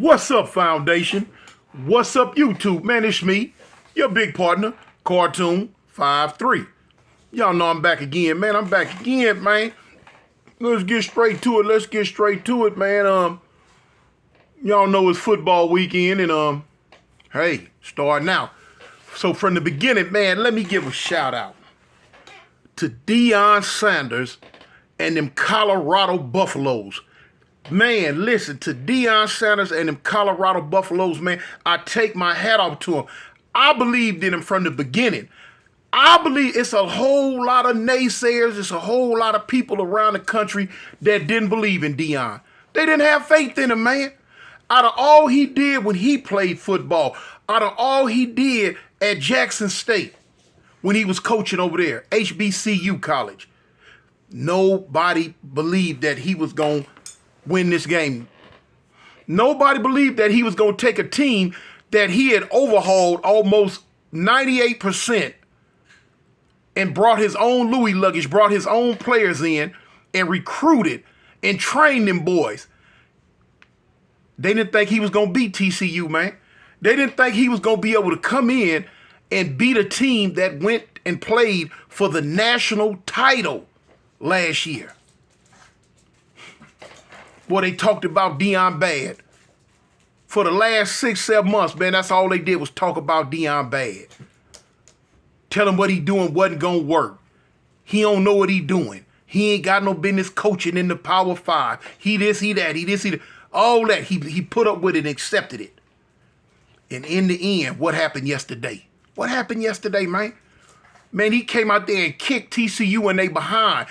What's up, Foundation? What's up, YouTube? Man, it's me, your big partner, Cartoon 53. Y'all know I'm back again, man. I'm back again, man. Let's get straight to it. Man. Y'all know it's football weekend, and hey, starting out. So from the beginning, man, let me give a shout out to Deion Sanders and them Colorado Buffaloes. Man, listen, to Deion Sanders and them Colorado Buffaloes, man, I take my hat off to them. I believed in them from the beginning. I believe it's a whole lot of naysayers. It's a whole lot of people around the country that didn't believe in Deion. They didn't have faith in him, man. Out of all he did when he played football, out of all he did at Jackson State when he was coaching over there, HBCU college, nobody believed that he was going to win this game. Nobody believed that he was going to take a team that he had overhauled almost 98% and brought his own Louis luggage, brought his own players in and recruited and trained them boys. They didn't think he was going to beat TCU, man. They didn't think he was going to be able to come in and beat a team that went and played for the national title last year. Boy, they talked about Deion bad. For the last 6-7 months, man, that's all they did was talk about Deion bad. Tell him what he doing wasn't going to work. He don't know what he doing. He ain't got no business coaching in the Power 5. He this, he that, he this, he that. All that, he put up with it and accepted it. And in the end, what happened yesterday? What happened yesterday, man? Man, he came out there and kicked TCU and they behind.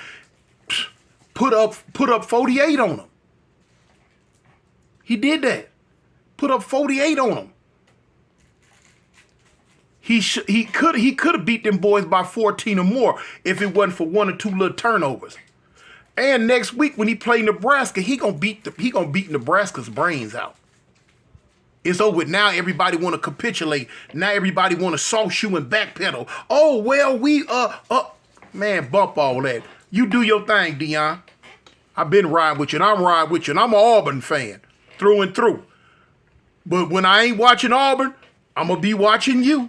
Put up 48 on them. He did that. Put up 48 on them. He could have beat them boys by 14 or more if it wasn't for 1 or 2 little turnovers. And next week when he play Nebraska, he gonna beat Nebraska's brains out. It's over with. Now everybody want to capitulate. Now everybody want to soft shoe and backpedal. Oh well, man, bump all that. You do your thing, Deion. I've been riding with you, and I'm riding with you, and I'm an Auburn fan through and through. But when I ain't watching Auburn, I'm gonna be watching you.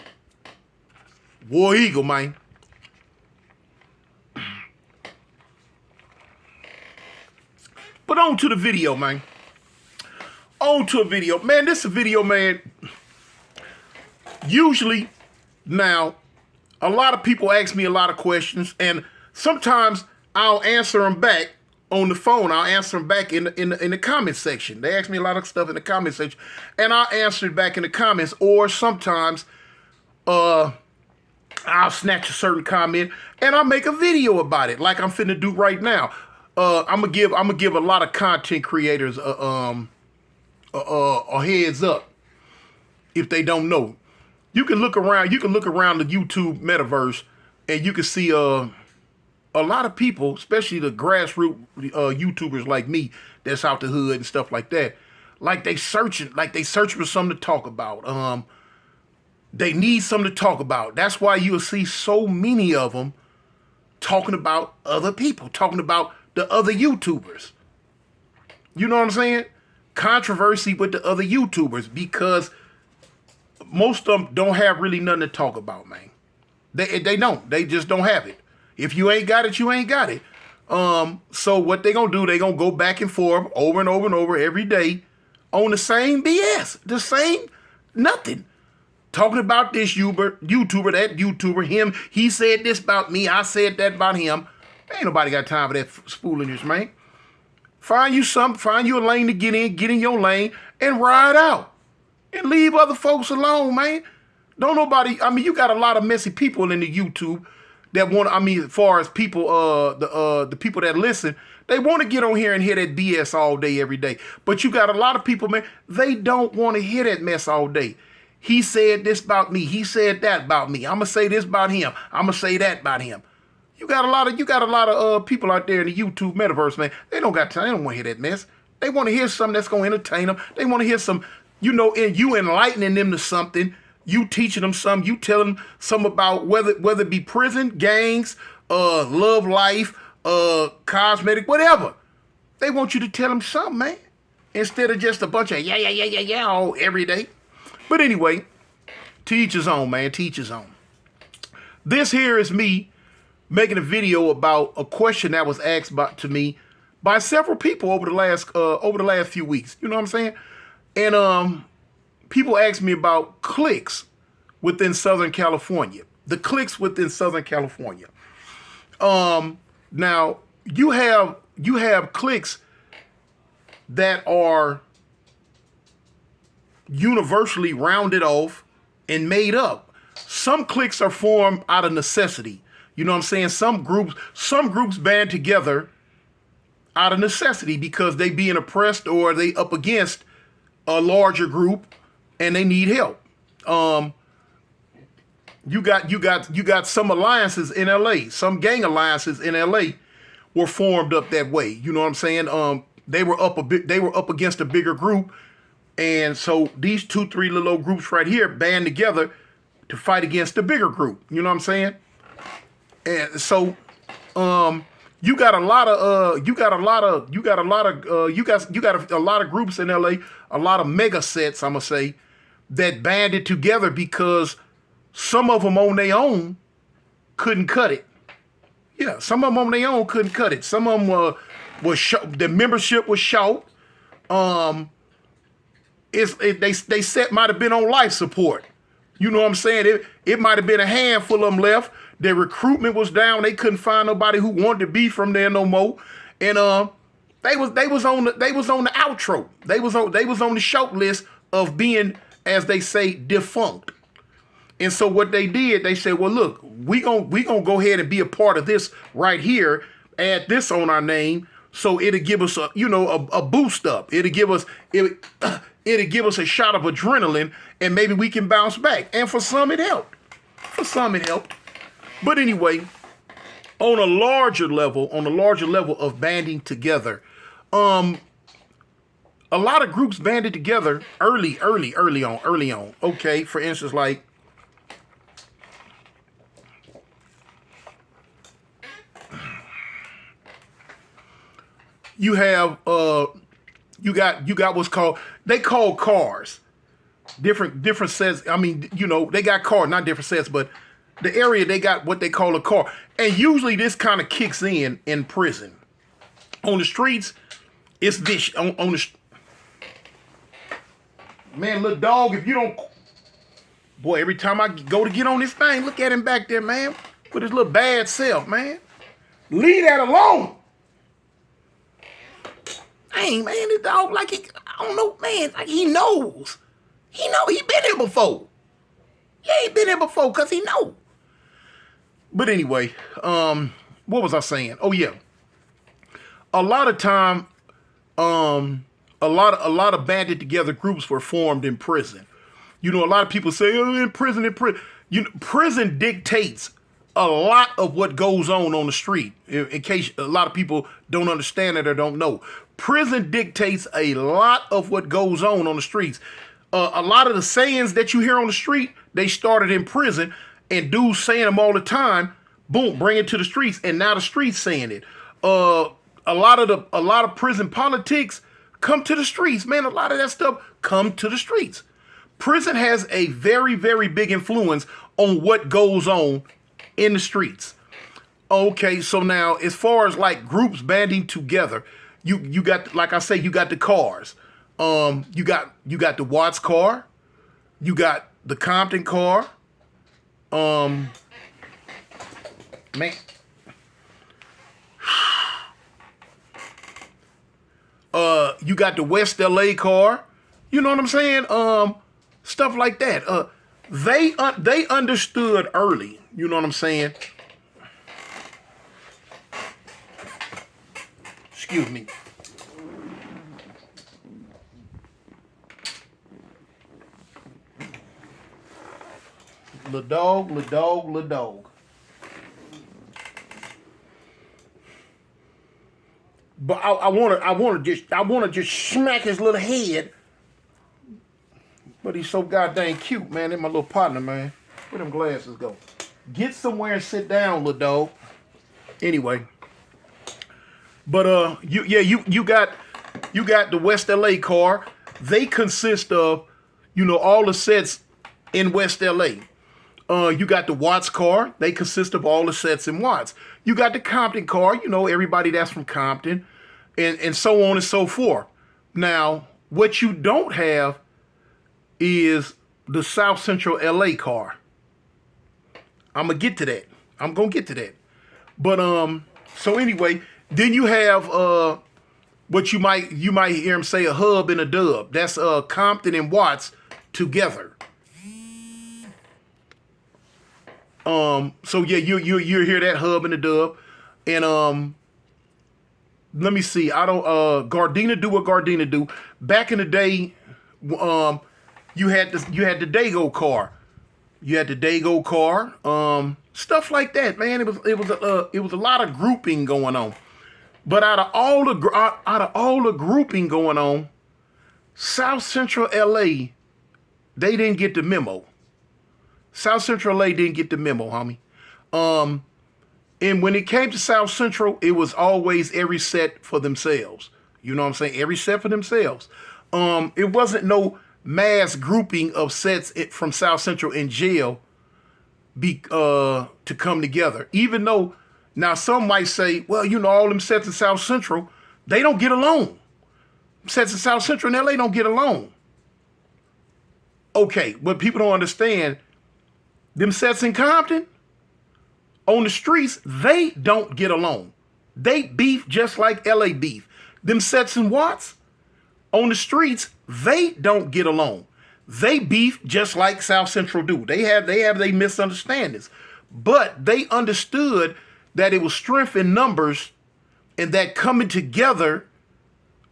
War Eagle, man. But on to the video, man. On to a video. Man, this is a video, man. Usually, now, a lot of people ask me a lot of questions, and sometimes I'll answer them back on the phone. I'll answer them back in the comment section. They ask me a lot of stuff in the comment section, and I'll answer it back in the comments, or sometimes I'll snatch a certain comment, and I'll make a video about it, like I'm finna do right now. I'm gonna give a lot of content creators a heads up if they don't know. You can look around the YouTube metaverse and you can see a lot of people, especially the grassroots YouTubers like me that's out the hood and stuff like that, like they searching for something to talk about. They need something to talk about. That's why you'll see so many of them talking about other people, talking about the other YouTubers. You know what I'm saying? Controversy with the other YouTubers, because most of them don't have really nothing to talk about, man. They don't. They just don't have it. If you ain't got it, you ain't got it. So what they gonna do, they gonna go back and forth over and over and over every day on the same BS. The same nothing. Talking about this YouTuber, that YouTuber, him, he said this about me, I said that about him. Ain't nobody got time for that foolishness, man. Find you a lane to get in your lane, and ride out. And leave other folks alone, man. Don't nobody, you got a lot of messy people in the YouTube that want, as far as people, the people that listen, they want to get on here and hear that BS all day, every day. But you got a lot of people, man, they don't want to hear that mess all day. He said this about me. He said that about me. I'm going to say this about him. I'm going to say that about him. You got a lot of people out there in the YouTube metaverse, man. They don't got time. They don't want to hear that mess. They want to hear something that's going to entertain them. They want to hear some, and you enlightening them to something. You teaching them something. You telling them something about whether it be prison, gangs, love life, cosmetic, whatever. They want you to tell them something, man. instead of just a bunch of yeah all every day. But anyway, to each his own, man. To each his own. This here is me making a video about a question that was asked to me by several people over the last few weeks. You know what I'm saying? And people asked me about cliques within Southern California. The cliques within Southern California. Now you have cliques that are universally rounded off and made up. Some cliques are formed out of necessity. You know what I'm saying? Some groups band together out of necessity because they being oppressed or they up against a larger group and they need help. You got some alliances in LA, some gang alliances in LA were formed up that way. You know what I'm saying? They were up against a bigger group. And so these 2-3 little old groups right here band together to fight against the bigger group. You know what I'm saying? And so you got a lot of groups in LA, a lot of mega sets, I'm gonna say, that banded together because some of them on their own couldn't cut it. Yeah, some of them on their own couldn't cut it. Some of them the membership was short. They might have been on life support. You know what I'm saying? It might have been a handful of them left. Their recruitment was down. They couldn't find nobody who wanted to be from there no more. And they was on the outro. They was on the short list of being, as they say, defunct. And so what they did, they said, well, look, we gonna go ahead and be a part of this right here. Add this on our name, so it'll give us a boost up. It'll give us a shot of adrenaline, and maybe we can bounce back. And for some, it helped. But anyway, on a larger level of banding together, a lot of groups banded together early on. Okay, for instance, like you have you got what's called, they call cars. Different sets. I mean, they got cars, not different sets, but the area they got what they call a car. And usually this kind of kicks in prison. On the streets, it's vicious. On the man, little dog, if you don't, boy, every time I go to get on this thing, look at him back there, man, with his little bad self, man. Leave that alone. Dang, man, this dog, like I don't know, man, like he knows. He been here before. Yeah, he been here before, cause he know. But anyway, what was I saying? Oh yeah. A lot of time, a lot of banded together groups were formed in prison. A lot of people say, oh, in prison. Prison dictates a lot of what goes on the street. In case a lot of people don't understand it or don't know, prison dictates a lot of what goes on the streets. A lot of the sayings that you hear on the street, they started in prison, and dudes saying them all the time. Boom, bring it to the streets, and now the streets saying it. A lot of prison politics come to the streets, man. A lot of that stuff come to the streets. Prison has a very, very big influence on what goes on in the streets. Okay, so now as far as like groups banding together, you got, like I say, you got the cars. You got the Watts car, you got the Compton car, man. You got the West LA car. You know what I'm saying? Stuff like that. They understood early. You know what I'm saying? Excuse me. Little dog. But I want to just smack his little head. But he's so goddamn cute, man. That's my little partner, man. Where them glasses go? Get somewhere and sit down, little dog. Anyway. But you got You got the West LA car. They consist of, all the sets in West LA. You got the Watts car. They consist of all the sets in Watts. You got the Compton car. Everybody that's from Compton, and so on and so forth. Now, what you don't have is the South Central LA car. I'm gonna get to that. But so anyway, then you have what you might hear him say, a hub and a dub. That's Compton and Watts together. So yeah, you hear that hub and the dub, and let me see. I don't Gardena do what Gardena do. Back in the day, you had the Dago car. You had the Dago car, stuff like that, man. It was a lot of grouping going on. But out of all the grouping going on, South Central LA, they didn't get the memo. South Central LA didn't get the memo, homie. And when it came to South Central, it was always every set for themselves. You know what I'm saying? Every set for themselves. It wasn't no mass grouping of sets from South Central in jail to come together. Even though now some might say, well, all them sets in South Central, they don't get along. Sets in South Central and LA don't get along. Okay, what people don't understand, them sets in Compton, on the streets, they don't get along. They beef just like LA beef. Them sets in Watts, on the streets, they don't get along. They beef just like South Central do. They have their misunderstandings. But they understood that it was strength in numbers, and that coming together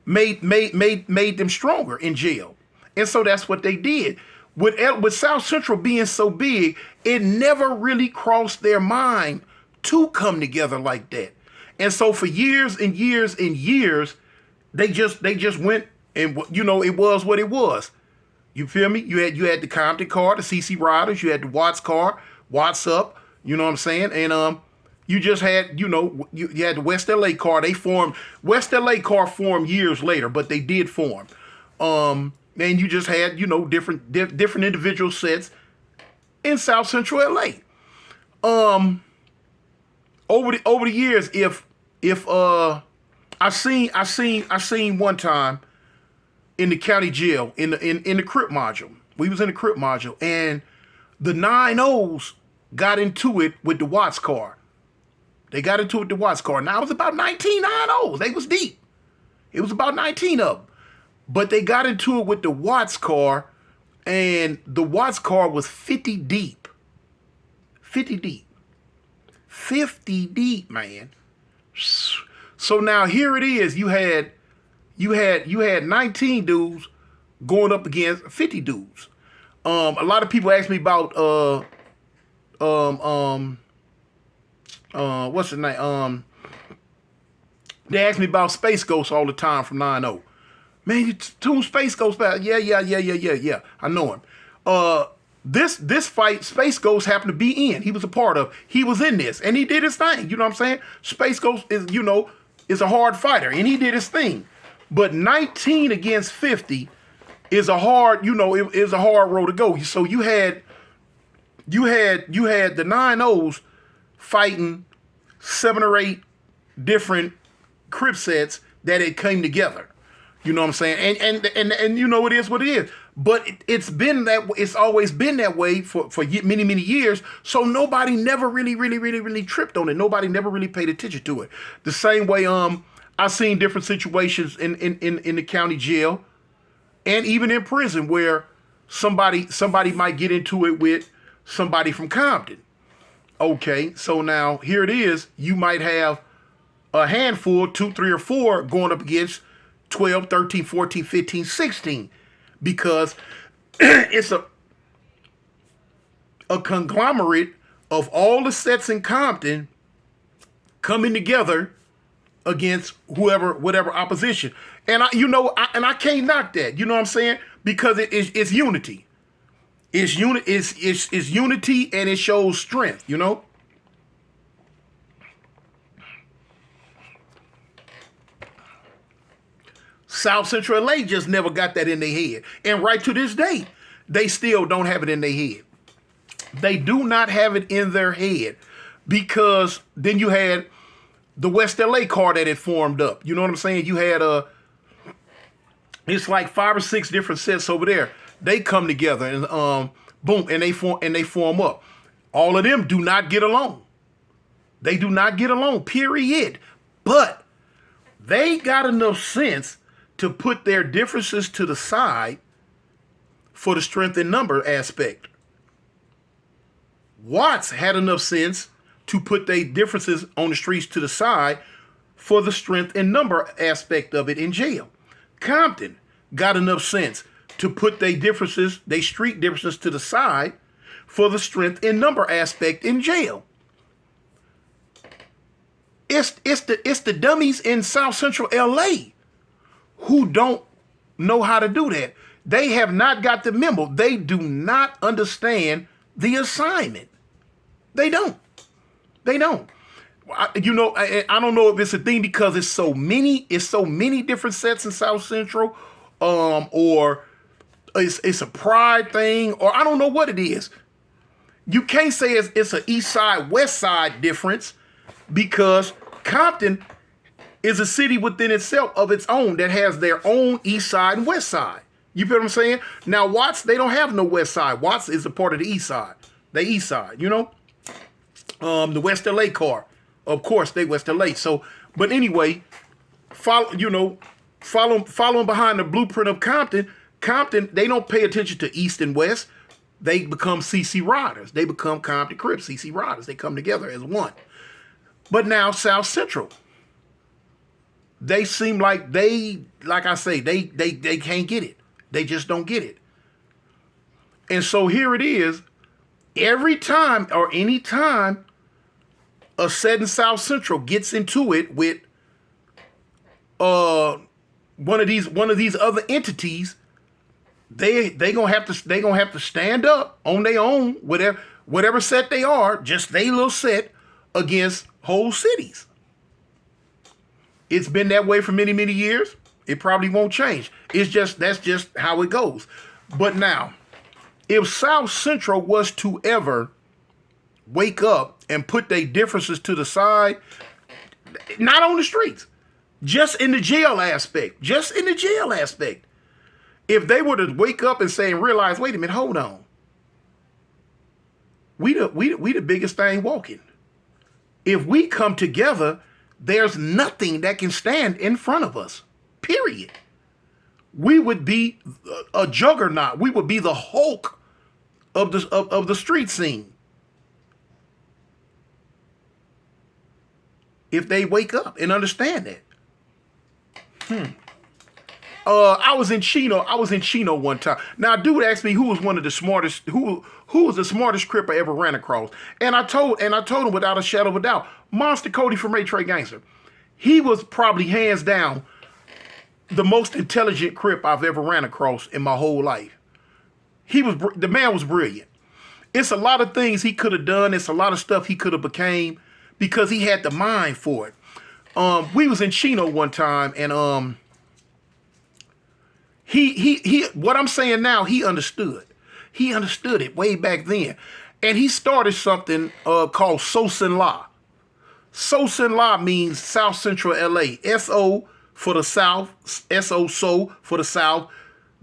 made them stronger in jail. And so that's what they did. With South Central being so big, it never really crossed their mind to come together like that. And so for years and years and years, they just went, and it was what it was. You feel me? You had the Compton car, the CC Riders, you had the Watts car, Watts Up, you know what I'm saying? And you just had, you had the West LA car. They formed, West LA car formed years later, but they did form. And you just had, different individual sets in South Central LA. Over the years, if I seen one time in the county jail in the Crip module. We was in the Crip module, and the 9-0s got into it with the Watts car. They got into it with the Watts car. Now it was about 19 9-0s. They was deep. It was about 19 of them. But they got into it with the Watts car, and the Watts car was 50 deep. 50 deep. 50 deep, man. So now here it is. You had 19 dudes going up against 50 dudes. A lot of people ask me about what's the name? They ask me about Space Ghost all the time from 9-0. Man, you tune Space Ghost back. Yeah. I know him. This fight, Space Ghost happened to be in. He was a part of. He was in this, and he did his thing. You know what I'm saying? Space Ghost is a hard fighter, and he did his thing. But 19 against 50 is a hard, it is a hard road to go. So you had the 9-0s fighting 7 or 8 different Crip sets that it came together. You know what I'm saying? And it is what it is. But it's always been that way for many, many years. So nobody never really tripped on it. Nobody never really paid attention to it. The same way I've seen different situations in the county jail and even in prison where somebody might get into it with somebody from Compton. Okay, so now here it is. You might have a handful, 2, 3, or 4 going up against 12, 13, 14, 15, 16, because it's a conglomerate of all the sets in Compton coming together against whatever opposition. And I can't knock that. You know what I'm saying? Because it's unity. It's unity, and it shows strength, South Central LA just never got that in their head. And right to this day, they still don't have it in their head. They do not have it in their head because then you had the West LA car that had formed up. You know what I'm saying? You had it's like 5 or 6 different sets over there. They come together and boom, and they form up. All of them do not get along. They do not get along, period. But they got enough sense to put their differences to the side for the strength in number aspect. Watts had enough sense to put their differences on the streets to the side for the strength in number aspect of it in jail. Compton got enough sense to put their differences, their street differences to the side for the strength in number aspect in jail. It's the dummies in South Central LA who don't know how to do that. They have not got the memo. They do not understand the assignment. They don't. They don't. I don't know if it's a thing because it's so many different sets in South Central, or it's a pride thing, or I don't know what it is. You can't say it's an East Side, West Side difference because Compton is a city within itself of its own that has their own East Side and West Side. You feel what I'm saying? Now, Watts, they don't have no West Side. Watts is a part of the East Side. The East Side, you know? The West LA car. Of course, they West LA. So, but anyway, following behind the blueprint of Compton, they don't pay attention to East and West. They become CC Riders. They become Compton Crips, CC Riders. They come together as one. But now South Central, they seem like like I say, they can't get it. They just don't get it. And so here it is. Every time or any time a set in South Central gets into it with one of these other entities, they gonna have to stand up on their own, whatever set they are, just they little set against whole cities. It's been that way for many, many years. It probably won't change. That's just how it goes. But now, if South Central was to ever wake up and put their differences to the side, not on the streets, just in the jail aspect, if they were to wake up and say and realize, wait a minute, hold on, we the biggest thing walking. If we come together, there's nothing that can stand in front of us, period. We would be a juggernaut. We would be the Hulk of the street scene. If they wake up and understand that. I was in Chino one time. Now, a dude asked me who was one of the smartest, who was the smartest Crip I ever ran across. And I told him without a shadow of a doubt, Monster Cody from Ray Trey Gangster. He was probably hands down the most intelligent Crip I've ever ran across in my whole life. The man was brilliant. It's a lot of things he could have done. It's a lot of stuff he could have became because he had the mind for it. We was in Chino one time, and he what I'm saying now, he understood. He understood it way back then. And he started something called Sosin La. Sosin La means South Central LA. S-O for the South, S-O for the South,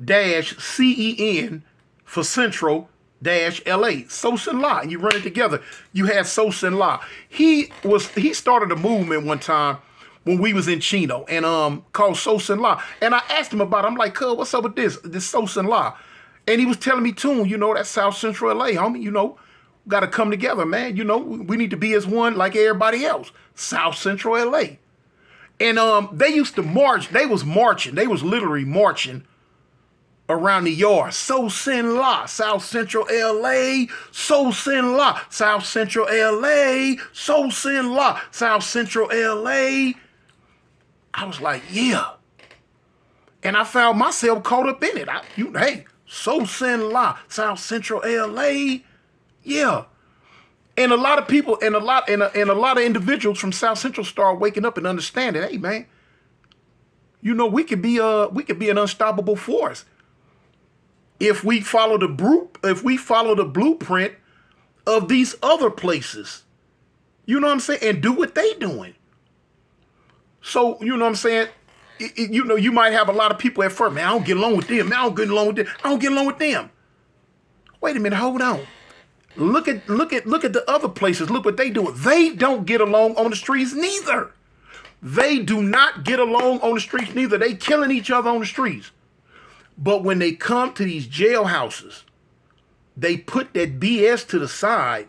dash C-E-N for Central, dash LA. Sosin La. And you run it together. You have Sosin La. He started a movement one time when we was in Chino, and called Sosin La. And I asked him about it. I'm like, cuz, what's up with this Sosin La? And he was telling me, Tune, that's South Central LA, homie, got to come together, man. We need to be as one like everybody else. South Central LA. And they used to march. They was marching. They was literally marching around the yard. Sosin La, South Central LA. Sosin La, South Central LA. Sosin La, South Central LA. I was like, yeah. And I found myself caught up in it. Hey, Sosin La, South Central LA. Yeah. And a lot of people and a lot of individuals from South Central start waking up and understanding, hey man, You know, we could be an unstoppable force if we follow the blueprint of these other places. You know what I'm saying? And do what they doing. So, you know what I'm saying? You know, you might have a lot of people at first, man, I don't get along with them. Man, I don't get along with them. I don't get along with them. Wait a minute, hold on. Look at the other places. Look what they do. They don't get along on the streets neither. They do not get along on the streets neither. They killing each other on the streets. But when they come to these jailhouses, they put that BS to the side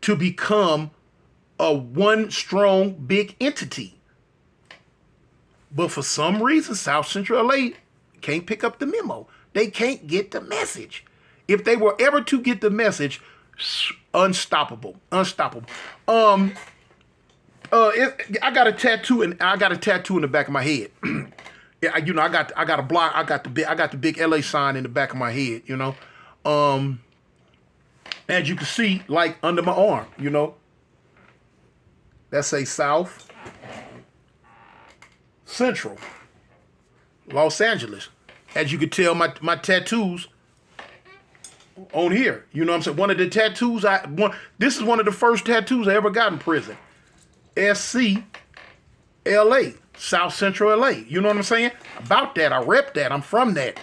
to become a one strong big entity. But for some reason, South Central LA can't pick up the memo. They can't get the message. If they were ever to get the message, unstoppable. I got a tattoo in the back of my head. Yeah, you know, I got a block. I got the big LA sign in the back of my head. You know, as you can see, like under my arm. You know, that say South Central Los Angeles. As you can tell, my tattoos on here. You know what I'm saying? One of the tattoos this is one of the first tattoos I ever got in prison. SC LA, South Central LA. You know what I'm saying? About that, I rep that. I'm from that.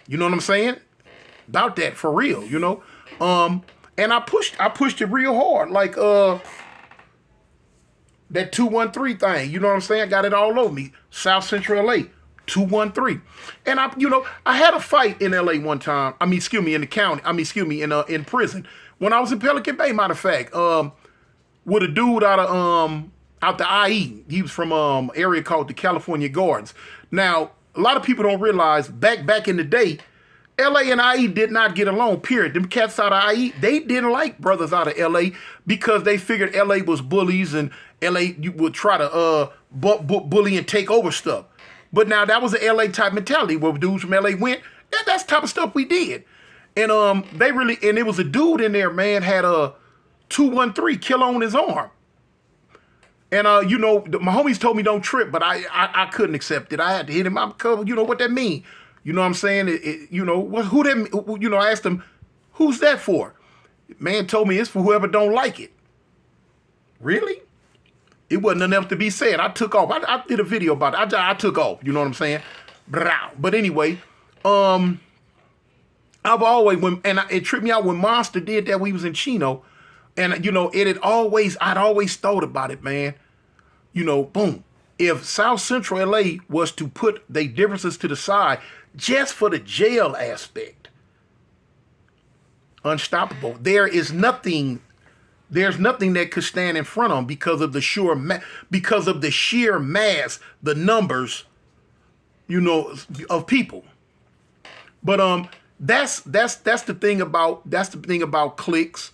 You know what I'm saying? About that for real, you know? And I pushed it real hard. Like that 213 thing, you know what I'm saying? I got it all over me. South Central LA, 213. And I had a fight in LA one time. In the county. In prison. When I was in Pelican Bay, matter of fact, with a dude out the IE. He was from area called the California Gardens. Now, a lot of people don't realize back in the day, LA and IE did not get along, period. Them cats out of IE, they didn't like brothers out of LA because they figured LA was bullies and LA would try to bully and take over stuff. But now that was an LA type mentality where dudes from LA went, that's the type of stuff we did. And it was a dude in there, man, had a 213 kill on his arm. And, my homies told me don't trip, but I couldn't accept it. I had to hit him out because, you know what that mean? You know what I'm saying? I asked him, who's that for? Man told me it's for whoever don't like it. Really? It wasn't enough to be said. I took off. I did a video about it. I took off. You know what I'm saying? But anyway, I've always, it tripped me out when Monster did that when he was in Chino. And, I'd always thought about it, man. Boom. If South Central LA was to put their differences to the side just for the jail aspect, unstoppable. There's nothing that could stand in front of them because of the sheer mass, the numbers, of people. But that's the thing about cliques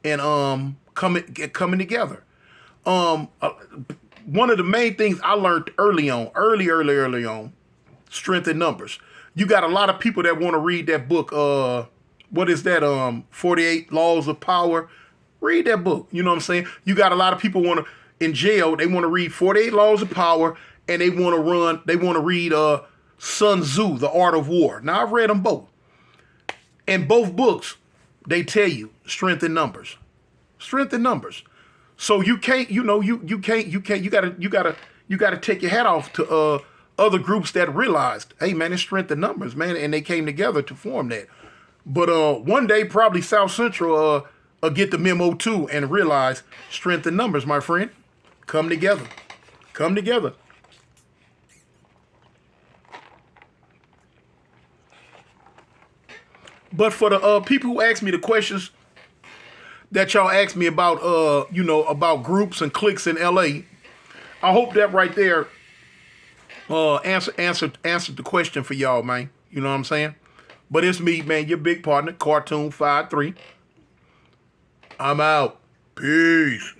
and coming together. One of the main things I learned early on, strength in numbers. You got a lot of people that want to read that book. What is that? 48 Laws of Power. Read that book. You know what I'm saying? You got a lot of people in jail. They want to read 48 Laws of Power, and they want to read Sun Tzu, The Art of War. Now I've read them both. And both books, they tell you strength in numbers. Strength in numbers. So you can't, you gotta take your hat off to other groups that realized, hey man, it's strength in numbers, man, and they came together to form that. But one day probably South Central get the memo too and realize strength in numbers, my friend. Come together. Come together. But for the people who ask me the questions that y'all asked me about, about groups and cliques in LA, I hope that right there answered the question for y'all, man. You know what I'm saying? But it's me, man, your big partner, Cartoon 53. I'm out. Peace.